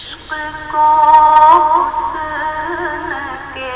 عشق کو حسن کے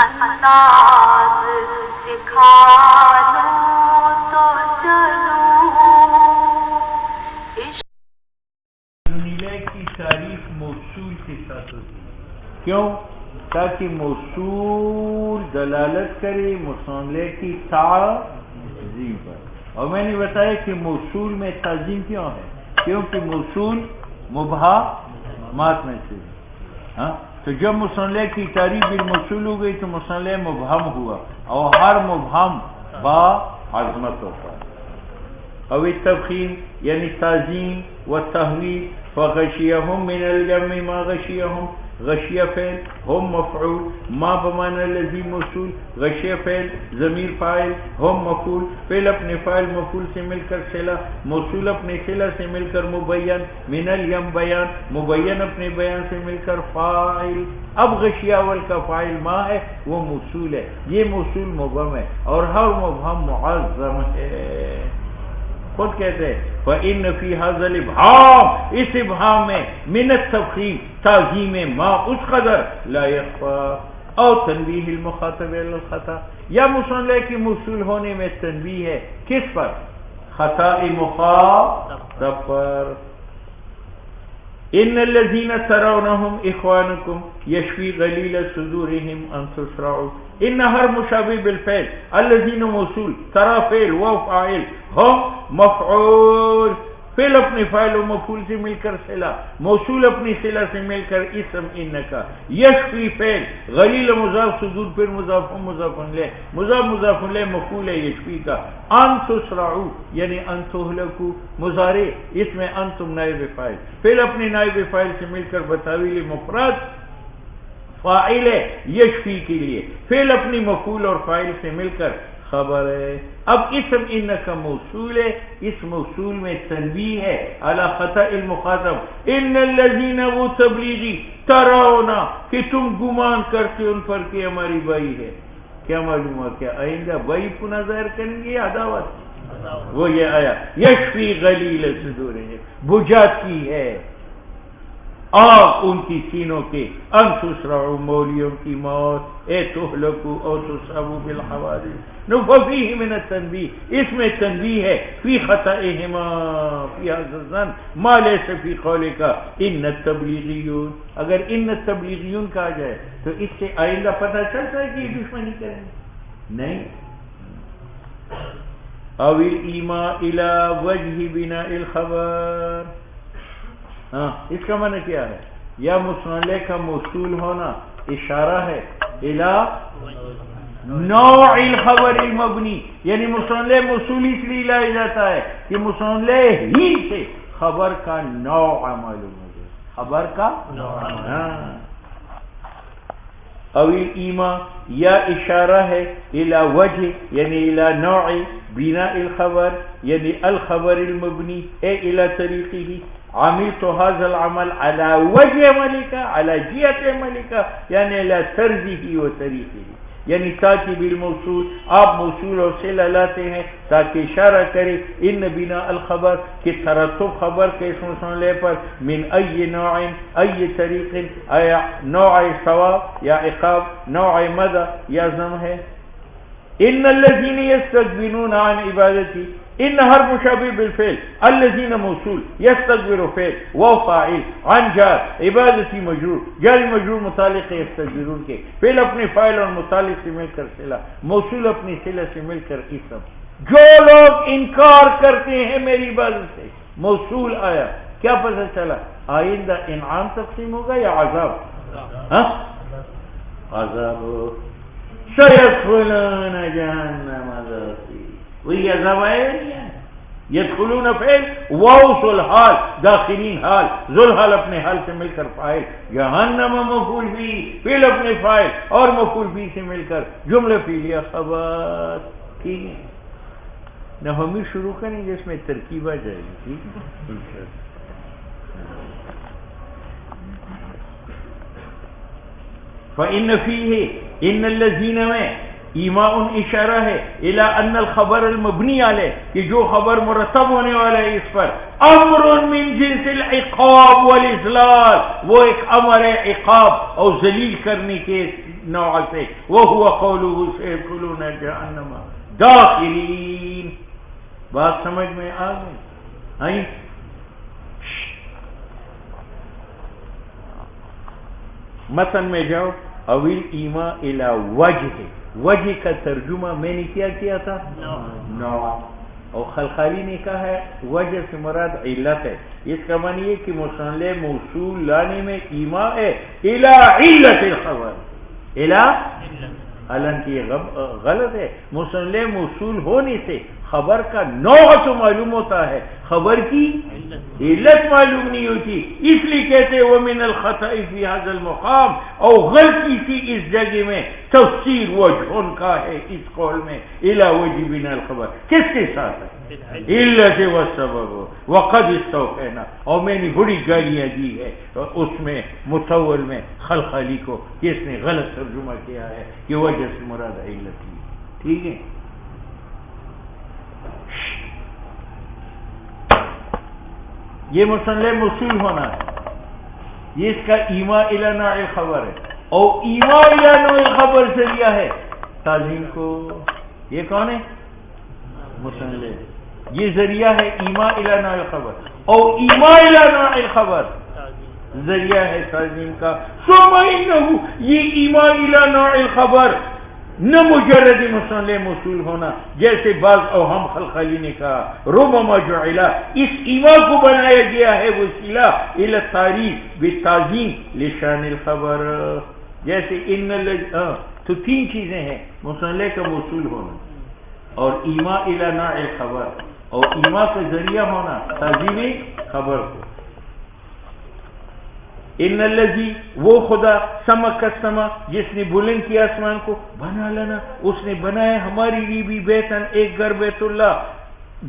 انداز سکھا لوں تو چلوں. جملے کی تعریف موصول کے ساتھ ہوتی ہے. کیوں؟ تاکہ موصول دلالت کرے مصنع کی تعظیم پر. اور میں نے بتایا کہ موصول میں تعظیم کیوں ہے؟ کیونکہ موصول مبہمات میں سے. ہاں تو جب مصنع کی تعریف بالموصول ہو گئی تو مصنع مبہم ہوا، اور ہر مبہم با عظمت ہوتا ہے. او التفخیم یعنی تعظیم و تحویل. فغشیہم من الجم ما غشیہم. غشیہ فعل، ہم مفعول، ما بمعنی الذی موصول. غشیہ فعل، ضمیر فاعل، ہم مفعول. فعل اپنے فاعل مفعول سے مل کر صلہ، موصول اپنے صلہ سے مل کر مبین. من الیم بیان، مبین اپنے بیان سے مل کر فاعل. اب غشیہ اول کا فاعل ما ہے، وہ موصول ہے. یہ موصول مبہم ہے اور ہر مبہم معظم ہے. خود کہتے ہیں فَإِنَّ فِي هَذَا الْإِبْهَامِ، اس ابہام میں من التفخیم تعظیم ما اس قدر لا يخفى او تنبیہ المخاطب علی الخطا، یا مصنع کی موصول ہونے میں تنبیہ ہے کس پر؟ خطا مخاطب پر. ان الذين ترونهم اخوانكم يشفي غليل صدورهم ان تسرعوا. ان ہر مشابہ بالفعل، الذين موصول، ترى فعل و فاعل، هم مفعول. فعل اپنے فاعل و مفعول سے مل کر صلہ، موصول اپنی صلہ سے مل کر اسم ان کا. یشفی فعل، غلیل مضاف، صدور پھر مضاف الیہ، مضاف الیہ مفعول ہے یشفی کا. ان تسرعوا یعنی ان تہلکوا مضارع، اس میں انتم نائب فاعل. فعل اپنے نائب فاعل سے مل کر بتاویل مفرد فاعل ہے یشفی کے لیے. فعل اپنی مفعول اور فاعل سے مل کر خبر ہے. اب اسم ان کا موصول ہے، اس موصول میں تنبیہ ہے علی خطا المخاطب. ان الذین، وہ تبلیغی، ترونا کہ تم گمان کرتے ان پر کہ ہماری بائی ہے. کیا معلوم ہوا کیا آئندہ بائی پناہ ظاہر کریں گے عداوت؟ وہ یہ آیا یشفی غلیل صدورہم، بجھاتی ہے آگ ان کی سینوں کے. ان تسرعوا مولیوں کی موت. اے تہلکوا او تصابوا بالحوادث. ففیہ من التنبیہ، اس میں تنبیہ ہے فی خطئہما فی ھذا الظن ما لیس فی قولک ان التبلیغیون. اگر ان التبلیغیون کہا جائے تو اس سے آئندہ پتہ چلتا ہے کہ یہ دشمنی کریں گے نہیں. او الایماء الی وجہ بناء الخبر. ہاں اس کا معنی کیا ہے؟ یا مصنع کا موصول ہونا اشارہ ہے الی نوع الخبر المبنی، یعنی مصنع موصول اس لیے لایا جاتا ہے کہ مصنع ہی سے خبر کا نوع معلوم ہو جائے. خبر کا نوع. او ایما یا اشارہ ہے الی وجہ یعنی الی نوع بناء الخبر یعنی الخبر المبنی اے الی طریقہ. عملت هذا العمل على وجه عملك على جهة عملك یعنی على طرزه وطریقه. یعنی تاکہ بالموصول آپ موصول اور صلہ لاتے ہیں تاکہ اشارہ کرے ان بنا الخبر کہ ترتب خبر کے اس مصنع پر من ای نوع ای طریق، آیا نوع ثواب یا عقاب، نوع مدح یا ذم ہے. ان الذين يستكبرون عن عبادتي، ان ہر مشابہ بالفعل، الذين موصول، يستكبر فعل و فاعل، عن جار، عبادتی مجرور، جار مجرور متعلق ہے يستكبرون کے. فعل اپنے فاعل اور متعلق سے مل کر صلہ، موصول اپنی صلہ سے مل کر اسم. جو لوگ انکار کرتے ہیں میری عبادت سے، موصول آیا. کیا پتہ چلا آئندہ انعام تقسیم ہوگا یا عذاب؟ عذاب. سيدخلون جہنم ذاتی، وہی عذاب آئے نہیں ہے. یدخلون فعل، واو ذوالحال داخلین حال، ذوالحال اپنے حال سے مل کر فاعل، جہنم مفعول بھی، فعل اپنے فاعل اور مفعول بھی سے مل کر جملہ فعلیہ خبر. ٹھیک ہے نہ ہم شروع کریں جس میں ترکیب آ جائے گی. ٹھیک ہے فَإِنَّ فِيهِ ان الذين میں ایما ان اشارہ ہے الی ان الخبر المبنی علیہ کہ جو خبر مرتب ہونے والا ہے اس پر امر من جنس العقاب والاذلال، وہ ایک امر ہے عقاب اور ذلیل کرنے کے نوع سے، وہو قولہ سیدخلون جہنم داخرین۔ بات سمجھ میں آ گئی؟ متن میں جاؤ، اویل ایما الی وجہ، وجہ کا ترجمہ میں نے کیا تھا نوع، اور خلخالی نے کہا ہے وجہ سے مراد علت ہے، اس کا معنی ہے کہ مصنع موصول لانے میں ایما ہے الی علت الخبر، الی حالانکہ یہ غلط ہے، مصنع موصول ہونے سے خبر کا نوع تو معلوم ہوتا ہے، خبر کی علت معلوم نہیں ہوتی، اس لیے کہتے ہیں وَمِنَ الْخَطَئِ فِي هَذَا الْمُقَامِ، اور غلطی تھی اس جگہ میں تفسیر وجہ کا ہے اس قول میں اِلَى وَجِهِ بِنَا الْخَبَرِ، کس کے ساتھ ہے؟ علت والسبب وقد استوفینا، اور میں نے بڑی گالیاں دی ہے اس میں متول میں خلخالی کو کہ اس نے غلط ترجمہ کیا ہے کہ وجہ سے مراد علت ہی، ٹھیک ہے؟ یہ مصنع موصول ہونا ہے، یہ اس کا ایما الی نوع خبر ہے، اور ایما الی نوع خبر ذریعہ ہے تعظیم کو، یہ کون ہے؟ مصنع، یہ ذریعہ ہے ایما الی نوع خبر، اور ایما الی نوع خبر ذریعہ ہے تعظیم کا، ثم انہ، یہ ایما الی نوع خبر نہ مجرد مصنع موصول ہونا جیسے بعض اوہم خلخالی نے کہا، ربما جعل، اس ایما کو بنایا گیا ہے وسیلہ الی تعریف بالتعظیم لشان الخبر، جیسے ان تو تین چیزیں ہیں، مصنع کا موصول ہونا اور ایما الی نوع خبر اور ایما کا ذریعہ ہونا تعظیم خبر کو۔ ان الذی، وہ خدا، سمک السما، جس نے بلند کیا آسمان کو، بنا لنا، اس نے بنایا ہمارے لیے بھی بیتن، ایک گھر بیت اللہ،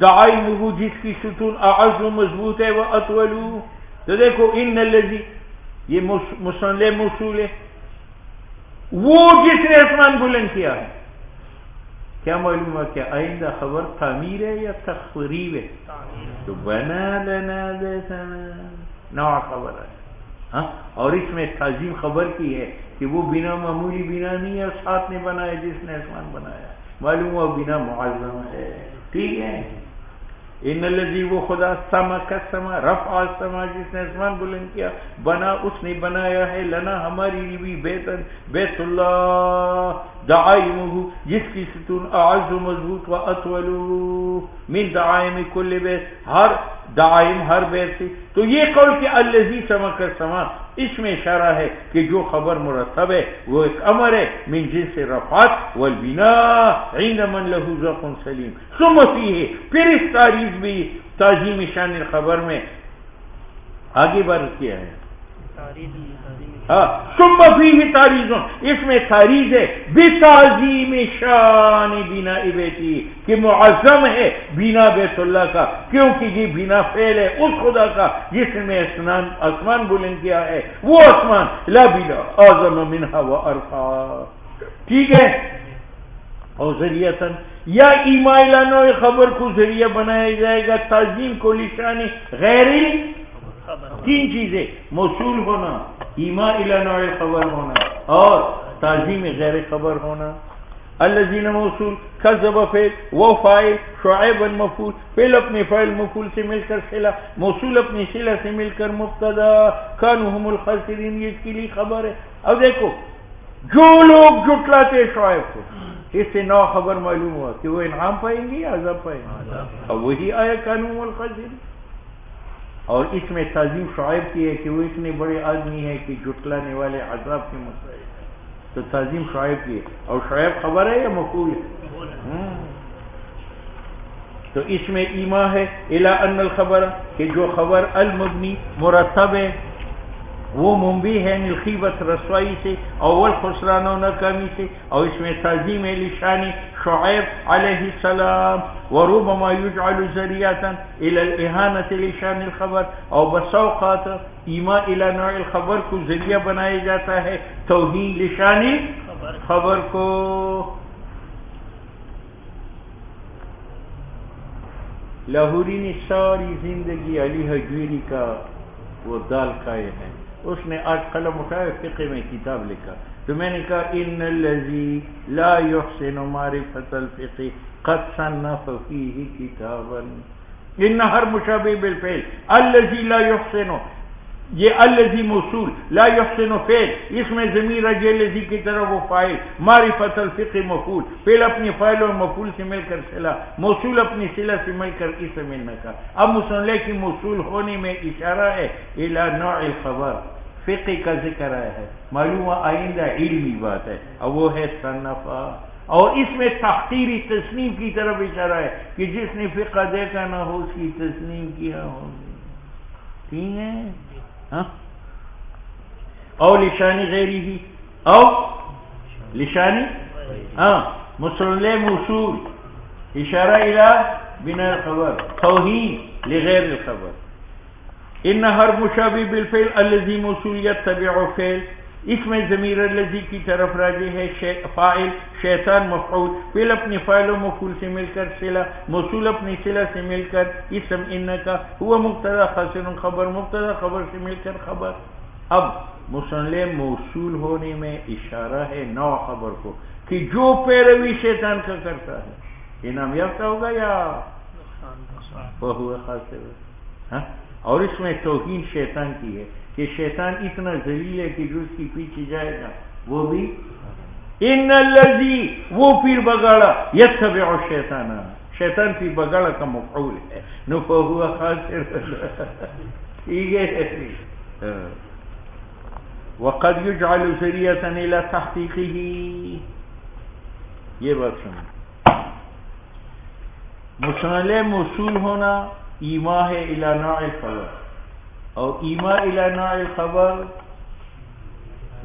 دعائمہ، جس کی ستون اعز و مضبوط ہے، وہ اطولو، تو دیکھو ان الذی، یہ مصنع موصول ہے، وہ جس نے آسمان بلند کیا ہے، کیا معلوم ہے کہ آئندہ خبر تعمیر ہے یا تخریب ہے؟ تو بنا لنا بیتن نوع خبر ہے، اور اس میں تعظیم خبر کی ہے کہ وہ بنا معمولی بنا نہیں ہے، ساتھ نے بنایا جس نے آسمان بنایا، معلوم ہوا بنا معظم ہے، ٹھیک ہے؟ ان الذی، وہ خدا، سمک السما، رفع السما، جس نے آسمان بلند کیا، بنا، اس نے بنایا ہے، لنا، ہماری لیے بھی، بیتن، بیت اللہ، دعائمہ، جس کی ستون اعز و مضبوط، و اطولو، من دعائم کل بیت، ہر دعائم ہر بیت سے۔ تو یہ قول کہ الذی سمک السما، اس میں اشارہ ہے کہ جو خبر مرتب ہے وہ ایک امر ہے من جنس رفعت والبناء عند من له ذوق سلیم، ثم فیہ، پھر اس تعریف بھی تعظیم شان الخبر میں آگے بڑھ کیا ہے، ثم فیہ تعریض، اس میں تعریض ہے بتعظیم شان بناء بیتی، کہ معظم ہے بنا بیت اللہ کا، کیونکہ یہ بنا فعل ہے اس خدا کا جس نے آسمان بلند کیا ہے، وہ آسمان لا بنا اعظم منہا و ارفع، ٹھیک ہے؟ اور ذریعتاً، یا ایما الی نوع خبر کو ذریعہ بنایا جائے گا تعظیم کو لشان غیر، تین چیزیں، موصول ہونا، ایما الی نوع خبر ہونا، اور تعظیم غیر خبر ہونا۔ الذین موصول، کذب فعل، وہ فاعل، شعیب مفعول، فعل اپنے فاعل مفعول سے مل کر صلہ، موصول اپنی صلہ سے مل کر مبتدا، کانوا هم الخاسرین، یہ اس کے لیے خبر ہے۔ اب دیکھو، جو لوگ جھٹلاتے شعیب کو، اس سے نو خبر معلوم ہوا کہ وہ انعام پائیں گے یا عذاب پائیں گے، اور وہی آیا کانوا هم الخاسرین، اور اس میں تعظیم شعیب کی ہے کہ وہ اتنے بڑے آدمی ہے کہ جھٹلانے والے عذاب کے مستحق، تو تعظیم شعیب کی ہے، اور شعیب خبر ہے یا مفعول ہے؟ تو اس میں ایما ہے الی ان الخبر، کہ جو خبر المبنی مرتب ہے وہ منبی ہے الخیبت، رسوائی سے، اول خسران و ناکامی سے، اور اس میں تعظیم ہے لشان شعیب علیہ السلام، وربما یجعل ذریعۃ الی الاہانۃ لشان الخبر، اور بس اوقات ایما الی نوع الخبر کو ذریعہ بنایا جاتا ہے توہین لشان خبر کو، لاہوری نے ساری زندگی علی حجویری کا وہ دال کھائے ہیں. اس نے آج قلم اٹھایا فقہ میں کتاب لکھا تو میں نے کہا ان الذی لا یحسن معرفت الفقہ قد صنف فیہ کتابا. ان ہر مشابہ بالفعل الذی لا یحسن، یہ الذی موصول، لا یحسن فعل، اس میں ضمیر رجع الذی کی طرف وہ فاعل، معرفت الفقہ مفعول، فعل اپنی فاعل اور مفعول سے مل کر صلہ، موصول اپنی صلہ سے مل کر اسم ملنے کا. اب مصنف کی موصول ہونے میں اشارہ ہے الی نوع الخبر، فقہ کا ذکر آیا ہے، معلوم آئندہ علمی بات ہے، اور وہ ہے صنفا. اور اس میں تحقیری تصنیف کی طرف اشارہ ہے کہ جس نے فقہ دیکھا نہ ہو اس کی تصنیف کیا ہو. ٹھیک ہے. او لشانی غیری ہی، او لشانی مصنف موصول اشارہ الی بنا الخبر، توہین لغیر الخبر. ان ہر مشابہ بالفعل الذی موصول یتبع فعل، اس میں ضمیر الذی کی طرف راجع ہے، فاعل شیطان مفعول، فعل اپنی فاعل و مفعول سے مل کر صلہ، موصول اپنی صلہ سے مل کر اسم ان کا، ہوا مبتدا خاصر خبر، مبتدا خبر سے مل کر خبر. اب مصنف موصول ہونے میں اشارہ ہے نوع خبر کو کہ جو پیروی شیطان کا کرتا ہے انعام یافتہ ہوگا یا فہو خاسر. اور اس میں توہین شیطان کی ہے کہ شیطان اتنا ذلیل ہے کہ جو اس کی پیچھے جائے گا وہ بھی ان الذی، وہ پیر بگاڑا، یتبع الشیطان، شیطان پیر بگاڑا کا مفعول ہے، نو فہو خاسر. ٹھیک ہے. وقد یجعل ذریعۃ الی تحقیقہ، یہ بات سنیں، مصنف موصول ہونا ایما ہے الی نوع الخبر، اور ایما الی نوع الخبر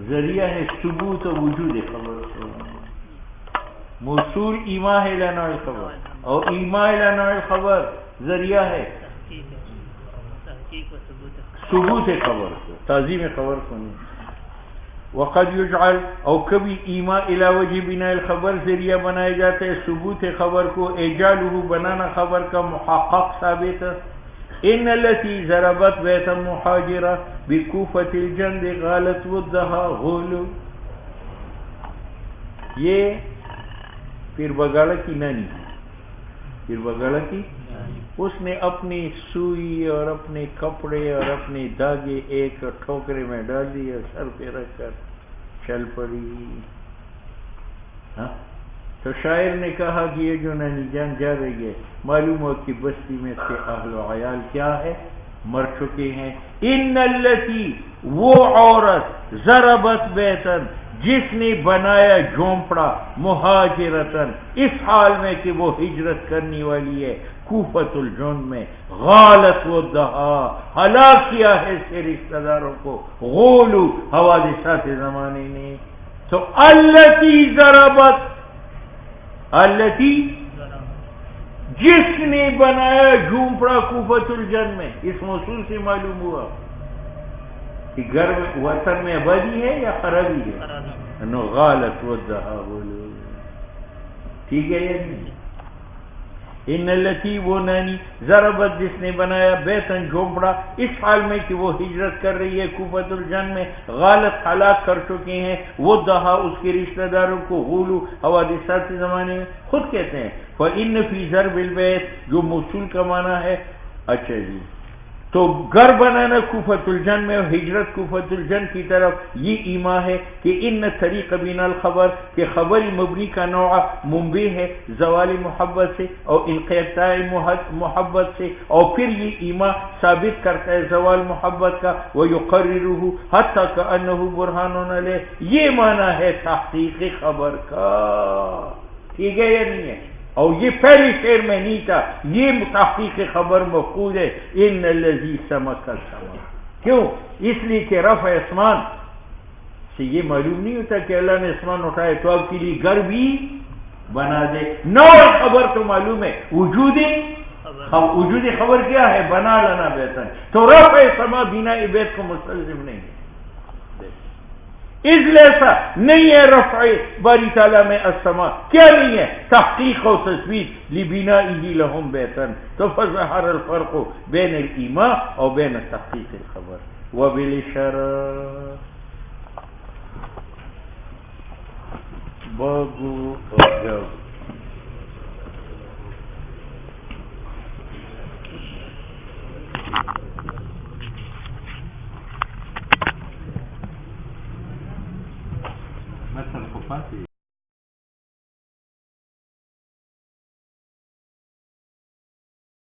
ذریعہ ہے ثبوت و وجود خبر سے. موصول ایما ہے الی نوع الخبر اور ایما الی نوع الخبر ذریعہ ہے ثبوت خبر کو، تعظیم خبر کو نہیں. وقد یجعل، اور کبھی ایما الی وجہ بنا الخبر ذریعہ بنائے جاتے ہیں ثبوت خبر کو، اجالہ بنانا خبر کا محقق ثابت. ان التي ضربت بیتا محاجرہ بکوفۃ الجند غالت ودہا غول، یہ پیر بگاڑا کی نانی، پیر بگاڑا کی، اس نے اپنی سوئی اور اپنے کپڑے اور اپنے داغے ایک ٹھوکرے میں ڈال دیے، سر پہ رکھ کر چل پڑی. تو شاعر نے کہا کہ یہ جو نانی جان جا رہی ہے، معلوم ہو کہ بستی میں سے اہل و عیال کیا ہے، مر چکے ہیں. ان التی، وہ عورت، ضربت بیتن، جس نے بنایا جھونپڑا، مہاجرتن، اس حال میں کہ وہ ہجرت کرنے والی ہے، کوفۃ الجند میں، غالت ودہا، ہلاک کیا ہے اس کے رشتہ داروں کو، غولو، حوادثات زمانے نے. تو التی ضربت، التی جس نے بنایا جھونپڑا کوفۃ الجند میں، اس موصول سے معلوم ہوا کہ گھر وطن میں آبادی ہے یا خرابی ہے. نو غالت ودہا بولو. ٹھیک ہے. ان التی، وہ نانی، ضربت جس نے بنایا بیتن جھونپڑا، اس حال میں کہ وہ ہجرت کر رہی ہے کوفۃ الجند میں، غالت ہلاک کر چکے ہیں، وہ دہا اس کے رشتہ داروں کو، غولو حوادثات زمانے میں. خود کہتے ہیں فإن فی ضرب البیت، جو موصول کا معنی ہے. اچھا جی، تو گھر بنانا کوفۃ الجند میں اور ہجرت کوفۃ الجند کی طرف، یہ ایما ہے کہ ان طریق بنا الخبر، کہ خبر مبنی کا نوع منبع ہے زوال محبت سے اور انقطاع محبت سے، اور پھر یہ ایما ثابت کرتا ہے زوال محبت کا، ویقررہ حتی کأنہ برہان علیہ، یہ معنی ہے تحقیق خبر کا. ٹھیک ہے یا نہیں ہے؟ اور یہ پہلی شعر میں نہیں تھا، یہ تحقیق خبر مفعول ہے. ان الذی سمک السما، کیوں؟ اس لیے کہ رفع اسمان سے یہ معلوم نہیں ہوتا کہ اللہ نے اسمان اٹھائے تو آپ کے لیے گھر بھی بنا دے. نوع خبر تو معلوم ہے، وجود خبر کیا ہے؟ بنا لانا بہتر. تو رفع سما بنا بیت کو مستلزم نہیں ہے. اذ لیسا نہیں ہے رفع باری تعالیٰ میں السما، کیا نہیں ہے؟ تحقیق و تثبیت لبنائہ لہم بیتن، تو فظہر الفرق بین الایماء اور بین تحقیق الخبر وبالاشارہ بگو اور جب مثل کو پاتی